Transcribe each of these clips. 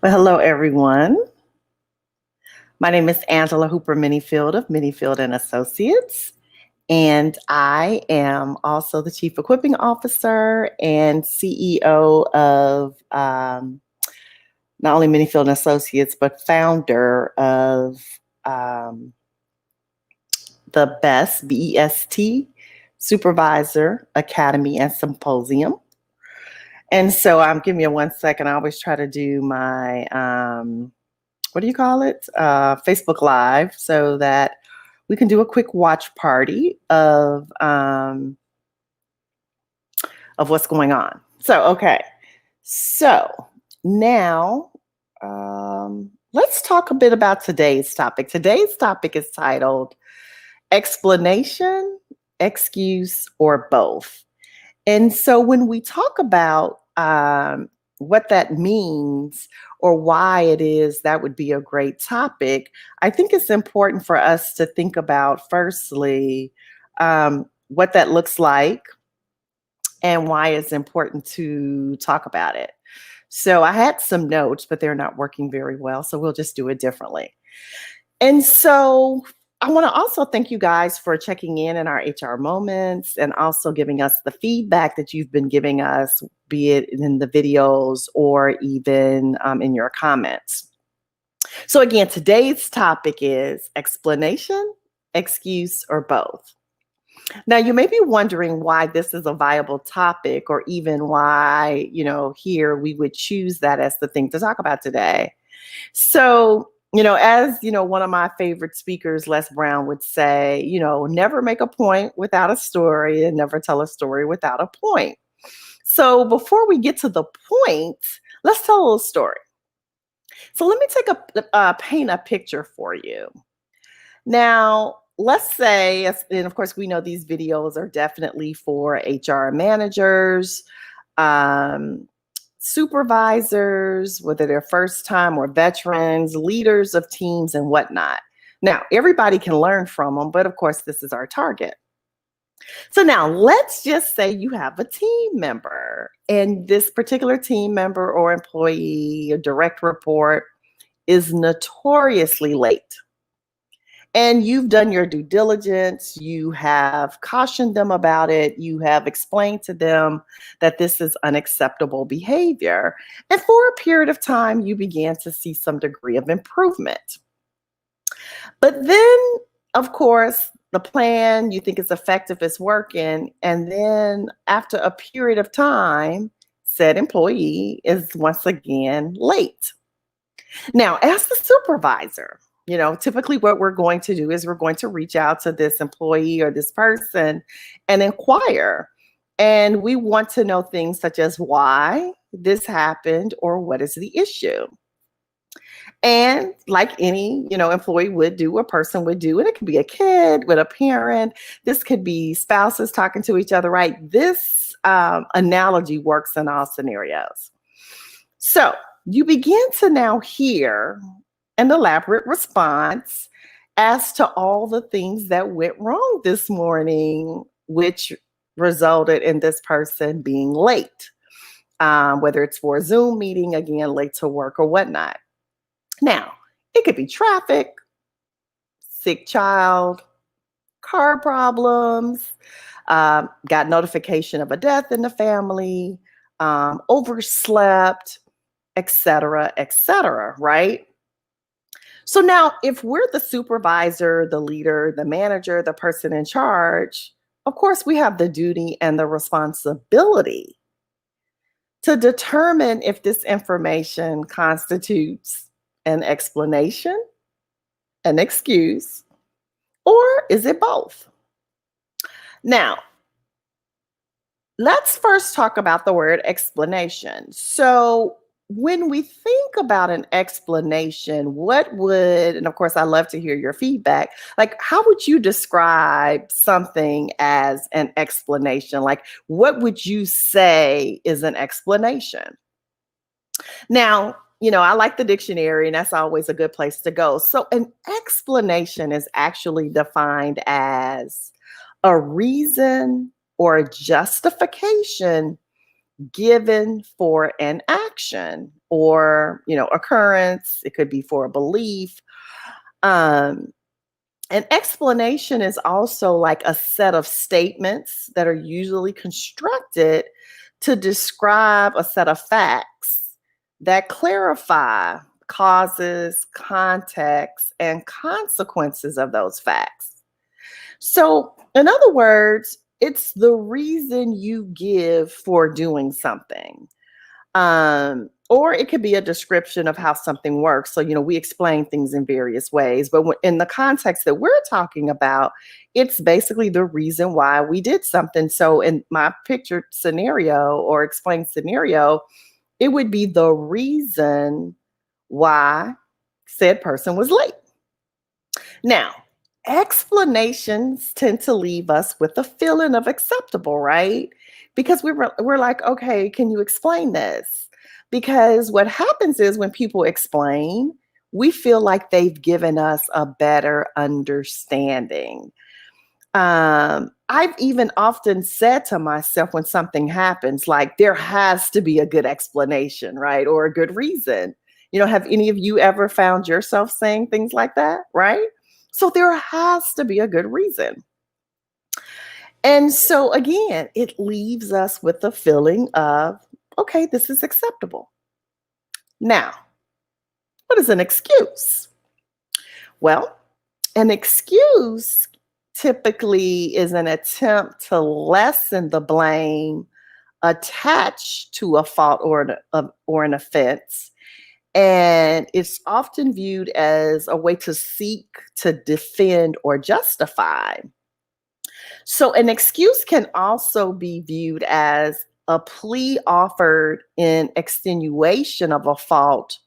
Well, hello, everyone. My name is Angela Hooper-Menifield of Menifield and Associates, and I am also the Chief Equipping Officer and CEO of not only Menifield and Associates, but founder of um, the BEST Supervisor Academy and Symposium. And so give me 1 second. I always try to do my what do you call it? Facebook Live, so that we can do a quick watch party of what's going on. So okay, so now let's talk a bit about today's topic. Today's topic is titled "Explanation, Excuse, or Both." And so when we talk about what that means or why it is that would be a great topic, I think it's important for us to think about, firstly, what that looks like and why it's important to talk about it. So I had some notes, but they're not working very well. So we'll just do it differently. And so I want to also thank you guys for checking in our HR moments and also giving us the feedback that you've been giving us, be it in the videos or even in your comments. So again, today's topic is explanation, excuse, or both. Now, you may be wondering why this is a viable topic, or even why, here we would choose that as the thing to talk about today. So, as one of my favorite speakers, Les Brown, would say, never make a point without a story and never tell a story without a point. So before we get to the point, let's tell a little story. So let me paint a picture for you. Now, let's say, and of course, we know these videos are definitely for HR managers, supervisors, whether they're first time or veterans, leaders of teams and whatnot. Now, everybody can learn from them, but of course, this is our target. So now let's just say you have a team member, and this particular team member or employee, a direct report, is notoriously late. And you've done your due diligence, you have cautioned them about it, you have explained to them that this is unacceptable behavior. And for a period of time, you began to see some degree of improvement. But then, of course, the plan you think is effective is working. And then after a period of time, said employee is once again late. Now, as the supervisor, typically what we're going to do is we're going to reach out to this employee or this person and inquire. And we want to know things such as why this happened or what is the issue. And like any, employee would do, a person would do, and it could be a kid with a parent. This could be spouses talking to each other, right? This analogy works in all scenarios. So you begin to now hear an elaborate response as to all the things that went wrong this morning, which resulted in this person being late, whether it's for a Zoom meeting, again, late to work or whatnot. Now, it could be traffic, sick child, car problems, got notification of a death in the family, overslept, et cetera, right? So now, if we're the supervisor, the leader, the manager, the person in charge, of course, we have the duty and the responsibility to determine if this information constitutes an explanation, an excuse, or is it both? Now, let's first talk about the word explanation. So when we think about an explanation, and of course, I love to hear your feedback, like how would you describe something as an explanation? Like what would you say is an explanation? Now, I like the dictionary, and that's always a good place to go. So an explanation is actually defined as a reason or a justification given for an action or, occurrence. It could be for a belief. Um, an explanation is also like a set of statements that are usually constructed to describe a set of facts that clarify causes, context, and consequences of those facts. So, in other words, it's the reason you give for doing something. Or it could be a description of how something works. So, we explain things in various ways, but in the context that we're talking about, it's basically the reason why we did something. So, in my pictured scenario or explained scenario, it would be the reason why said person was late. Now, explanations tend to leave us with a feeling of acceptable, right? Because we're like, okay, can you explain this? Because what happens is when people explain, we feel like they've given us a better understanding. I've even often said to myself when something happens, like there has to be a good explanation, right? Or a good reason. Have any of you ever found yourself saying things like that, right? So there has to be a good reason. And so again, it leaves us with the feeling of, okay, this is acceptable. Now, what is an excuse? Well, an excuse typically is an attempt to lessen the blame attached to a fault or an offense. And it's often viewed as a way to seek to defend or justify. So, an excuse can also be viewed as a plea offered in extenuation of a fault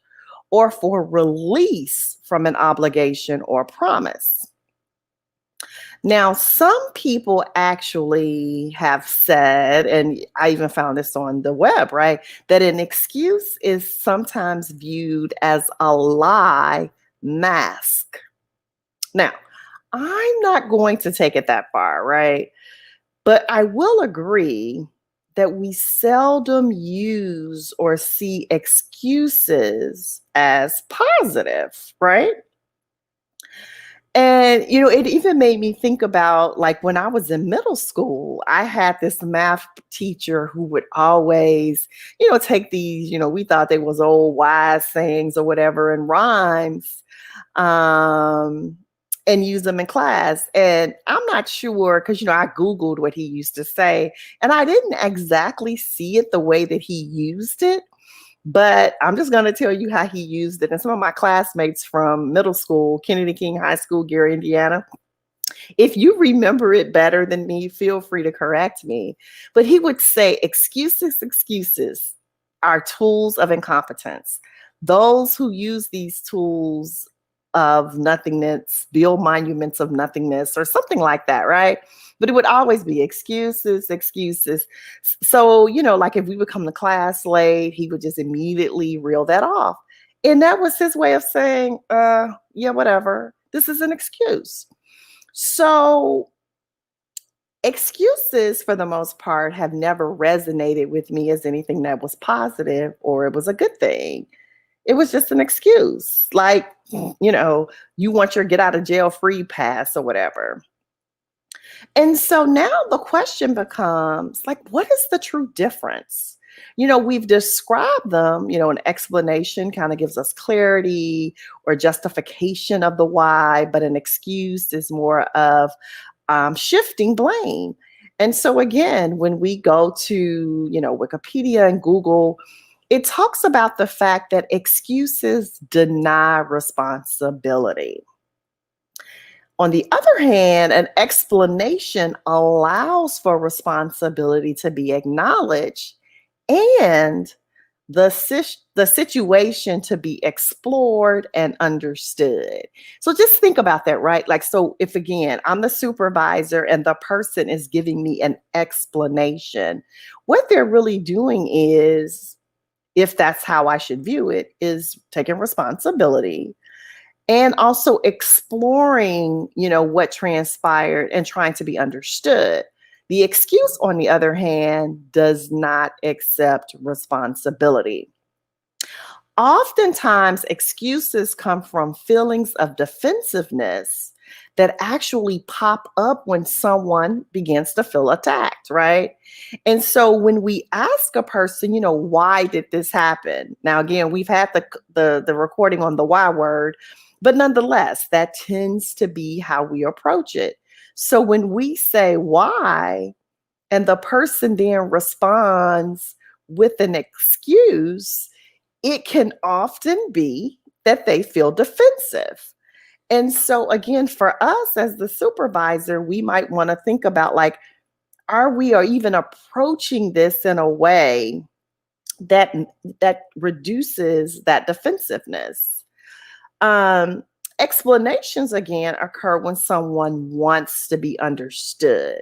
or for release from an obligation or promise. Now, some people actually have said, and I even found this on the web, right, that an excuse is sometimes viewed as a lie mask. Now, I'm not going to take it that far, right? But I will agree that we seldom use or see excuses as positive, right? And, it even made me think about like when I was in middle school, I had this math teacher who would always, take these, we thought they was old wise sayings or whatever and rhymes, um, and use them in class. And I'm not sure because, I Googled what he used to say and I didn't exactly see it the way that he used it. But I'm just going to tell you how he used it. And some of my classmates from middle school, Kennedy King High School, Gary, Indiana, if you remember it better than me, feel free to correct me. But he would say, excuses are tools of incompetence. Those who use these tools of nothingness build monuments of nothingness or something like that, right? But it would always be excuses. So, like if we would come to class late, he would just immediately reel that off. And that was his way of saying, yeah, whatever. This is an excuse. So excuses, for the most part, have never resonated with me as anything that was positive or it was a good thing. It was just an excuse. Like, you want your get out of jail free pass or whatever. And so now the question becomes like, what is the true difference? We've described them, an explanation kind of gives us clarity or justification of the why, but an excuse is more of shifting blame. And so again, when we go to, Wikipedia and Google, it talks about the fact that excuses deny responsibility. On the other hand, an explanation allows for responsibility to be acknowledged and the situation to be explored and understood. So just think about that, right? Like, so if again, I'm the supervisor and the person is giving me an explanation, what they're really doing is, if that's how I should view it, is taking responsibility and also exploring, what transpired and trying to be understood. The excuse, on the other hand, does not accept responsibility. Oftentimes, excuses come from feelings of defensiveness that actually pop up when someone begins to feel attacked, right? And so when we ask a person, why did this happen? Now, again, we've had the recording on the why word, but nonetheless, that tends to be how we approach it. So when we say why, and the person then responds with an excuse, it can often be that they feel defensive. And so, again, for us as the supervisor, we might want to think about like, are we or even approaching this in a way that reduces that defensiveness? Explanations again occur when someone wants to be understood.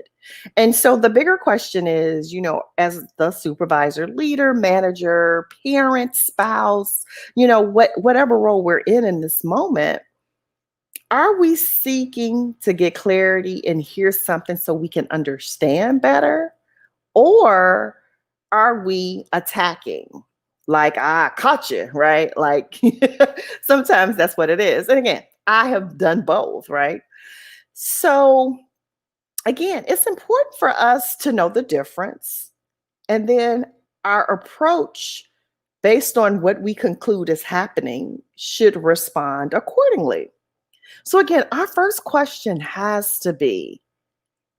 And so the bigger question is, as the supervisor, leader, manager, parent, spouse, whatever role we're in this moment, are we seeking to get clarity and hear something so we can understand better? Or are we attacking? Like, I caught you, right? Like, sometimes that's what it is. And again, I have done both, right? So, again, it's important for us to know the difference. And then our approach, based on what we conclude is happening, should respond accordingly. So, again, our first question has to be,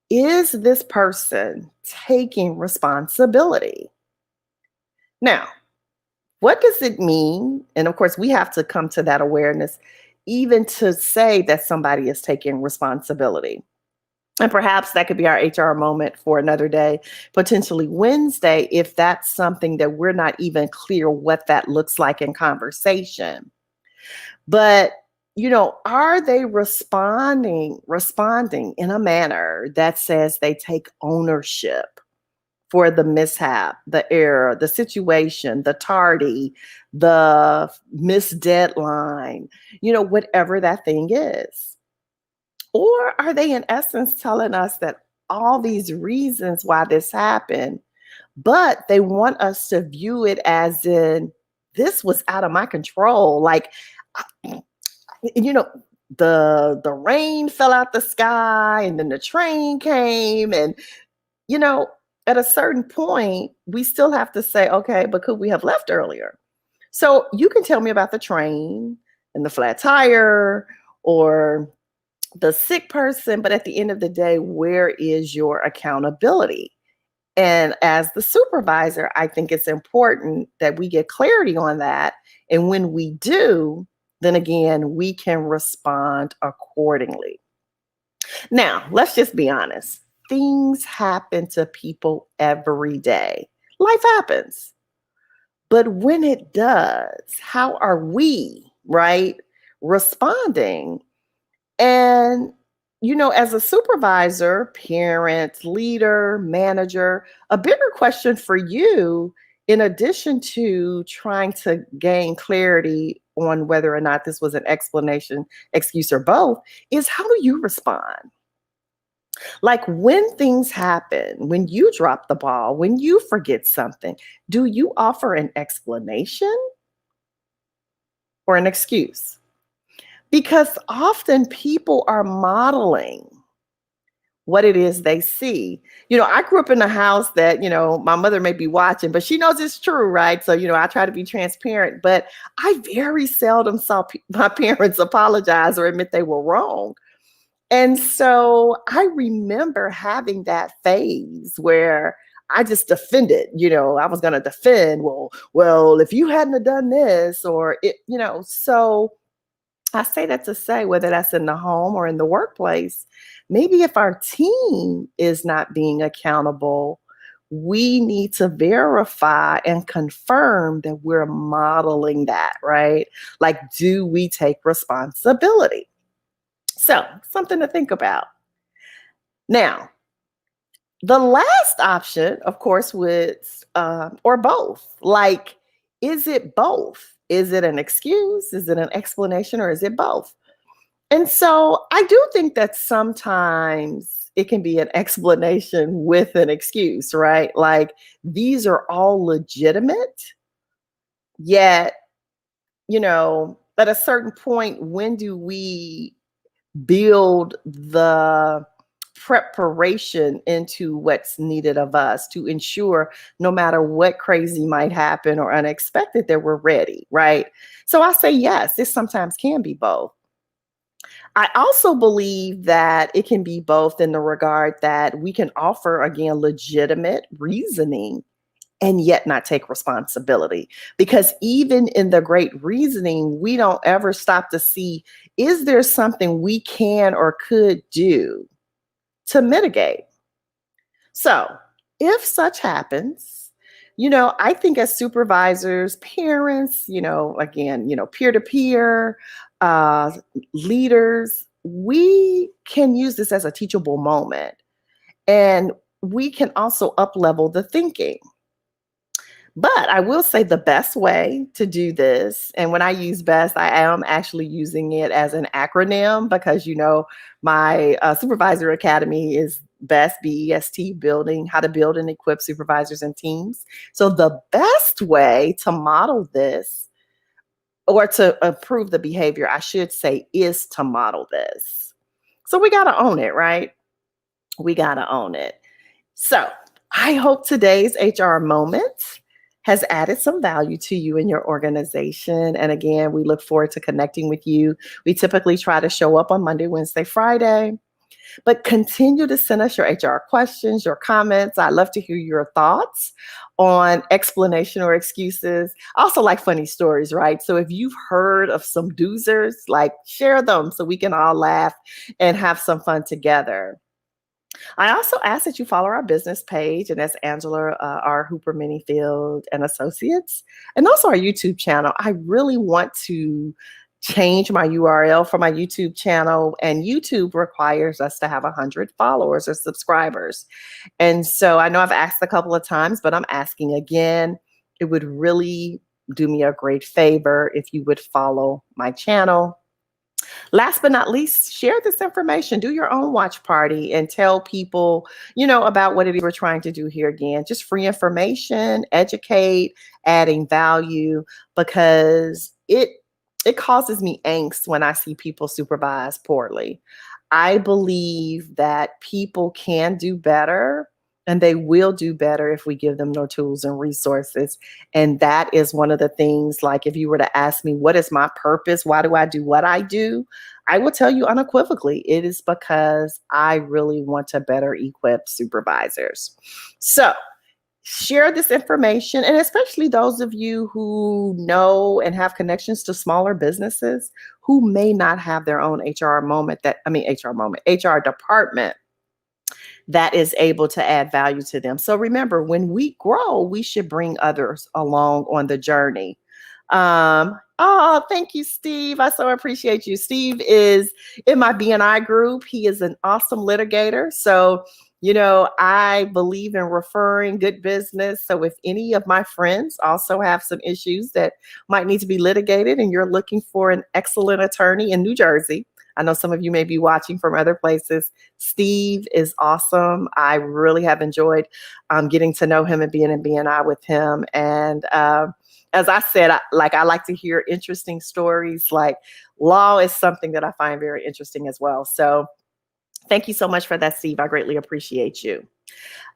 is this person taking responsibility? Now, what does it mean? And of course, we have to come to that awareness, even to say that somebody is taking responsibility. And perhaps that could be our HR moment for another day, potentially Wednesday, if that's something that we're not even clear what that looks like in conversation. But are they responding in a manner that says they take ownership for the mishap, the error, the situation, the tardy, the missed deadline, whatever that thing is? Or are they in essence telling us that all these reasons why this happened, but they want us to view it as in, this was out of my control. Like, you know, the rain fell out the sky and then the train came, and at a certain point we still have to say, okay, but could we have left earlier? So you can tell me about the train and the flat tire or the sick person, but at the end of the day, where is your accountability? And as the supervisor, I think it's important that we get clarity on that. And when we do, then again, we can respond accordingly. Now, let's just be honest. Things happen to people every day. Life happens. But when it does, how are we, right, responding? And, as a supervisor, parent, leader, manager, a bigger question for you, in addition to trying to gain clarity on whether or not this was an explanation, excuse, or both, is how do you respond? Like when things happen, when you drop the ball, when you forget something, do you offer an explanation or an excuse? Because often people are modeling what it is they see. I grew up in a house that, my mother may be watching, but she knows it's true, right? So, I try to be transparent, but I very seldom saw my parents apologize or admit they were wrong. And so I remember having that phase where I just defended, I was going to defend, well, if you hadn't have done this or so I say that to say, whether that's in the home or in the workplace, maybe if our team is not being accountable, we need to verify and confirm that we're modeling that, right? Like, do we take responsibility? So, something to think about. Now, the last option, of course, was or both. Like, is it both? Is it an excuse? Is it an explanation? Or is it both? And so I do think that sometimes it can be an explanation with an excuse, right? Like these are all legitimate, yet, at a certain point, when do we build the preparation into what's needed of us to ensure no matter what crazy might happen or unexpected that we're ready, right? So I say yes, this sometimes can be both. I also believe that it can be both in the regard that we can offer, again, legitimate reasoning and yet not take responsibility. Because even in the great reasoning, we don't ever stop to see, is there something we can or could do to mitigate? So if such happens, I think as supervisors, parents, again, peer to peer, leaders, we can use this as a teachable moment. And we can also up level the thinking. But I will say the best way to do this, and when I use best, I am actually using it as an acronym because, my supervisor academy is BEST, BEST, building how to build and equip supervisors and teams. So the best way to model this or to improve the behavior, I should say, is to model this. So we got to own it, right? We got to own it. So I hope today's HR moment has added some value to you and your organization. And again, we look forward to connecting with you. We typically try to show up on Monday, Wednesday, Friday, but continue to send us your HR questions, your comments. I'd love to hear your thoughts on explanation or excuses. I also like funny stories, right? So if you've heard of some doozers, like share them so we can all laugh and have some fun together. I also ask that you follow our business page, and that's Angela R. Hooper-Menifield and Associates, and also our YouTube channel. I really want to change my URL for my YouTube channel, and YouTube requires us to have 100 followers or subscribers. And so I know I've asked a couple of times, but I'm asking again. It would really do me a great favor if you would follow my channel. Last but not least, share this information. Do your own watch party and tell people, about what it is we're trying to do here. Again, just free information, educate, adding value, because it causes me angst when I see people supervise poorly. I believe that people can do better, and they will do better if we give them more tools and resources. And that is one of the things, like if you were to ask me, what is my purpose? Why do I do what I do? I will tell you unequivocally, it is because I really want to better equip supervisors. So share this information, and especially those of you who know and have connections to smaller businesses who may not have their own HR department that is able to add value to them. So remember, when we grow, we should bring others along on the journey. Oh, thank you, Steve. I so appreciate you. Steve is in my BNI group. He is an awesome litigator. So, I believe in referring good business. So if any of my friends also have some issues that might need to be litigated and you're looking for an excellent attorney in New Jersey, I know some of you may be watching from other places. Steve is awesome. I really have enjoyed getting to know him and being in BNI with him. And as I said, I like to hear interesting stories. Like law is something that I find very interesting as well. So thank you so much for that, Steve. I greatly appreciate you.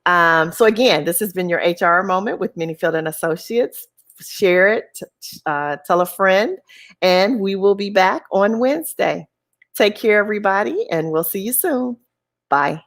So again, this has been your HR moment with Menifield and Associates. Share it, tell a friend, and we will be back on Wednesday. Take care, everybody, and we'll see you soon. Bye.